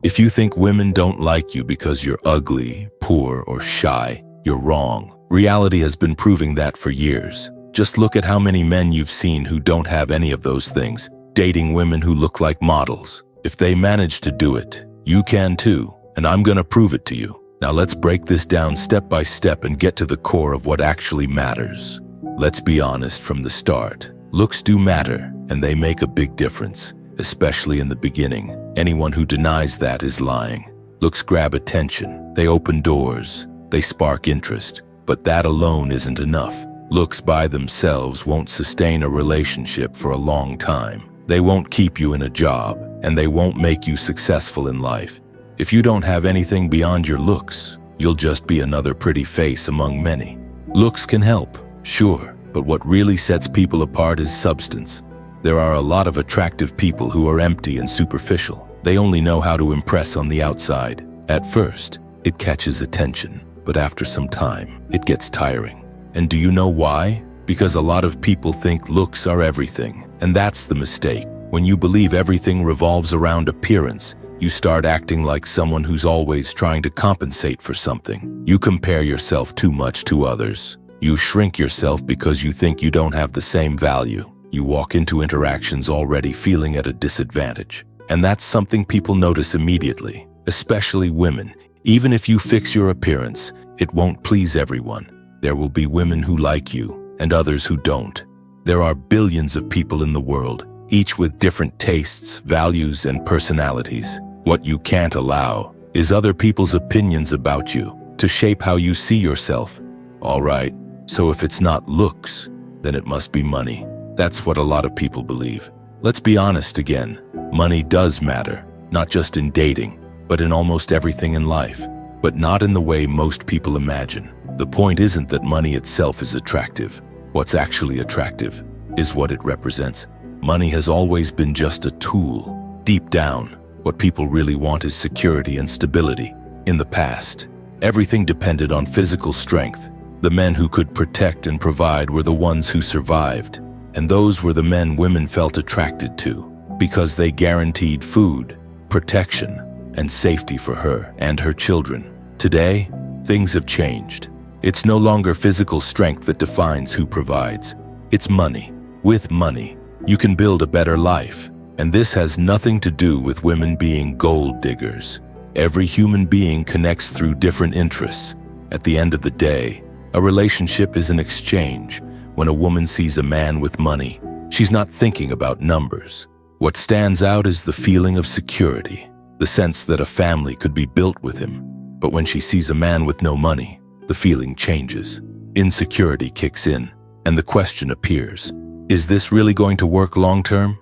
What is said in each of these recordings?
If you think women don't like you because you're ugly, poor, or shy, you're wrong. Reality has been proving that for years. Just look at how many men you've seen who don't have any of those things, dating women who look like models. If they manage to do it, you can too, and I'm gonna prove it to you. Now let's break this down step by step and get to the core of what actually matters. Let's be honest from the start. Looks do matter, and they make a big difference, especially in the beginning. Anyone who denies that is lying. Looks grab attention, they open doors, they spark interest, but that alone isn't enough. Looks by themselves won't sustain a relationship for a long time. They won't keep you in a job, and they won't make you successful in life. If you don't have anything beyond your looks, you'll just be another pretty face among many. Looks can help, sure, but what really sets people apart is substance. There are a lot of attractive people who are empty and superficial. They only know how to impress on the outside. At first, it catches attention, but after some time, it gets tiring. And do you know why? Because a lot of people think looks are everything, and that's the mistake. When you believe everything revolves around appearance, you start acting like someone who's always trying to compensate for something. You compare yourself too much to others. You shrink yourself because you think you don't have the same value. You walk into interactions already feeling at a disadvantage. And that's something people notice immediately, especially women. Even if you fix your appearance, it won't please everyone. There will be women who like you and others who don't. There are billions of people in the world, each with different tastes, values, and personalities. What you can't allow is other people's opinions about you to shape how you see yourself. All right, so if it's not looks, then it must be money. That's what a lot of people believe. Let's be honest again. Money does matter, not just in dating, but in almost everything in life, but not in the way most people imagine. The point isn't that money itself is attractive. What's actually attractive is what it represents. Money has always been just a tool. Deep down, what people really want is security and stability. In the past, everything depended on physical strength. The men who could protect and provide were the ones who survived, and those were the men women felt attracted to, because they guaranteed food, protection, and safety for her and her children. Today, things have changed. It's no longer physical strength that defines who provides. It's money. With money, you can build a better life. And this has nothing to do with women being gold diggers. Every human being connects through different interests. At the end of the day, a relationship is an exchange. When a woman sees a man with money, she's not thinking about numbers. What stands out is the feeling of security, the sense that a family could be built with him. But when she sees a man with no money, the feeling changes. Insecurity kicks in, and the question appears, is this really going to work long-term?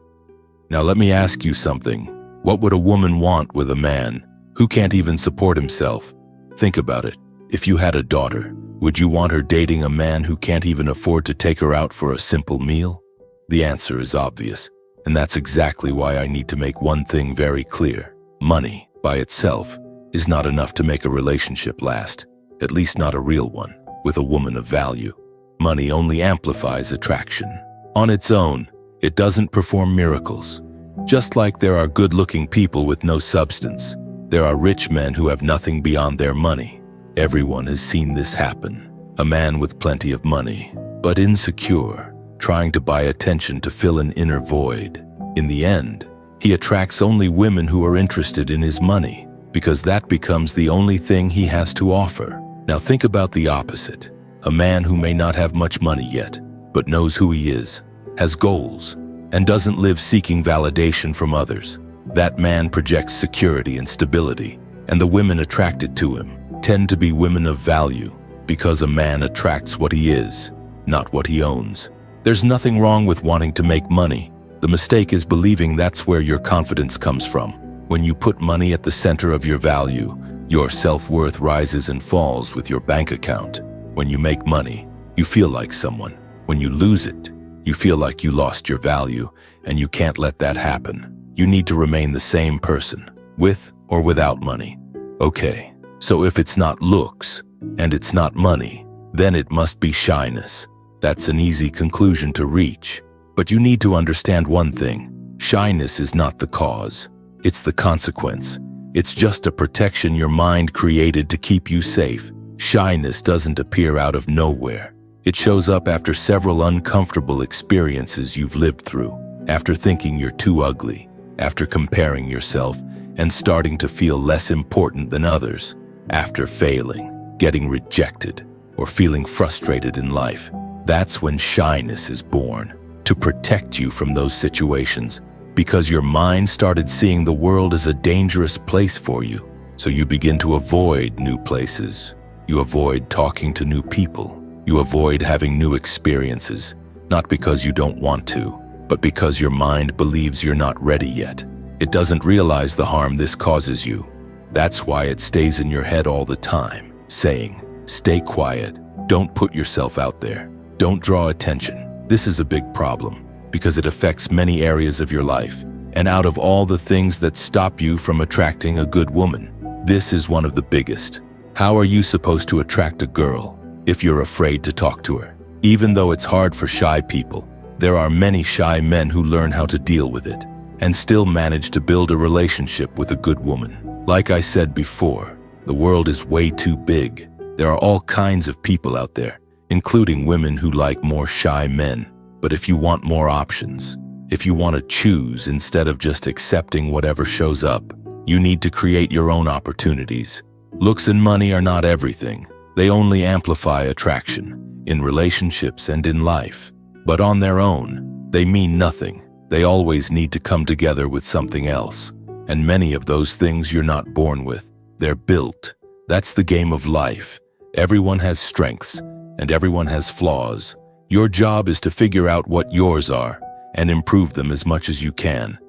Now let me ask you something. What would a woman want with a man who can't even support himself? Think about it. If you had a daughter, would you want her dating a man who can't even afford to take her out for a simple meal? The answer is obvious, and that's exactly why I need to make one thing very clear. Money, by itself, is not enough to make a relationship last, at least not a real one, with a woman of value. Money only amplifies attraction. On its own, it doesn't perform miracles. Just like there are good-looking people with no substance, there are rich men who have nothing beyond their money. Everyone has seen this happen. A man with plenty of money, but insecure, trying to buy attention to fill an inner void. In the end, he attracts only women who are interested in his money, because that becomes the only thing he has to offer. Now think about the opposite. A man who may not have much money yet, but knows who he is, has goals, and doesn't live seeking validation from others. That man projects security and stability, and the women attracted to him tend to be women of value, because a man attracts what he is, not what he owns. There's nothing wrong with wanting to make money. The mistake is believing that's where your confidence comes from. When you put money at the center of your value, your self-worth rises and falls with your bank account. When you make money, you feel like someone. When you lose it, you feel like you lost your value, and you can't let that happen. You need to remain the same person, with or without money. Okay, so if it's not looks, and it's not money, then it must be shyness. That's an easy conclusion to reach. But you need to understand one thing. Shyness is not the cause. It's the consequence. It's just a protection your mind created to keep you safe. Shyness doesn't appear out of nowhere. It shows up after several uncomfortable experiences you've lived through, after thinking you're too ugly, after comparing yourself and starting to feel less important than others, after failing, getting rejected, or feeling frustrated in life. That's when shyness is born, to protect you from those situations, because your mind started seeing the world as a dangerous place for you. So you begin to avoid new places. You avoid talking to new people. You avoid having new experiences, not because you don't want to, but because your mind believes you're not ready yet. It doesn't realize the harm this causes you. That's why it stays in your head all the time, saying, "Stay quiet, don't put yourself out there, don't draw attention." This is a big problem, because it affects many areas of your life. And out of all the things that stop you from attracting a good woman, this is one of the biggest. How are you supposed to attract a girl if you're afraid to talk to her? Even though it's hard for shy people, there are many shy men who learn how to deal with it and still manage to build a relationship with a good woman. Like I said before, the world is way too big. There are all kinds of people out there, including women who like more shy men. But if you want more options, if you want to choose instead of just accepting whatever shows up, you need to create your own opportunities. Looks and money are not everything. They only amplify attraction, in relationships and in life. But on their own, they mean nothing. They always need to come together with something else. And many of those things you're not born with. They're built. That's the game of life. Everyone has strengths, and everyone has flaws. Your job is to figure out what yours are, and improve them as much as you can.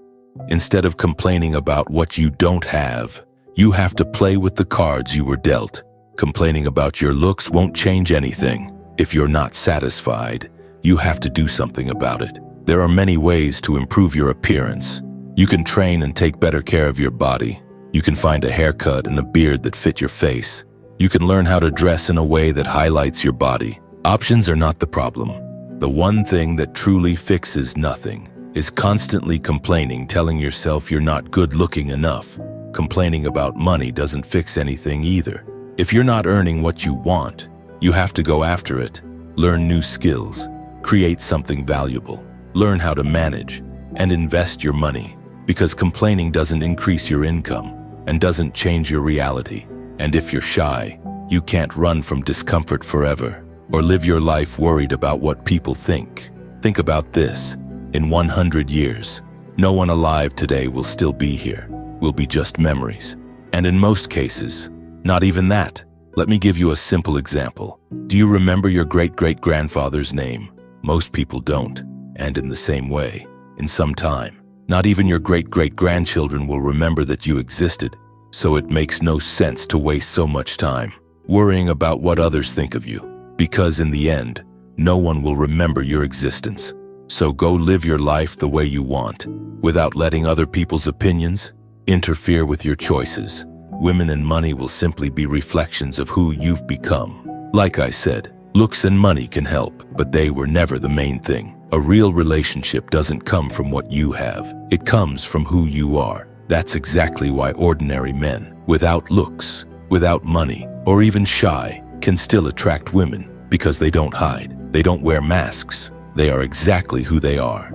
Instead of complaining about what you don't have, you have to play with the cards you were dealt. Complaining about your looks won't change anything. If you're not satisfied, you have to do something about it. There are many ways to improve your appearance. You can train and take better care of your body. You can find a haircut and a beard that fit your face. You can learn how to dress in a way that highlights your body. Options are not the problem. The one thing that truly fixes nothing is constantly complaining, telling yourself you're not good looking enough. Complaining about money doesn't fix anything either. If you're not earning what you want, you have to go after it. Learn new skills, create something valuable, learn how to manage, and invest your money. Because complaining doesn't increase your income and doesn't change your reality. And if you're shy, you can't run from discomfort forever or live your life worried about what people think. Think about this. In 100 years, no one alive today will still be here. Will be just memories. And in most cases, not even that. Let me give you a simple example. Do you remember your great-great-grandfather's name? Most people don't. And in the same way, in some time, not even your great-great-grandchildren will remember that you existed. So it makes no sense to waste so much time worrying about what others think of you. Because in the end, no one will remember your existence. So go live your life the way you want, without letting other people's opinions interfere with your choices. Women and money will simply be reflections of who you've become. Like I said, looks and money can help, but they were never the main thing. A real relationship doesn't come from what you have. It comes from who you are. That's exactly why ordinary men, without looks, without money, or even shy, can still attract women, because they don't hide. They don't wear masks. They are exactly who they are.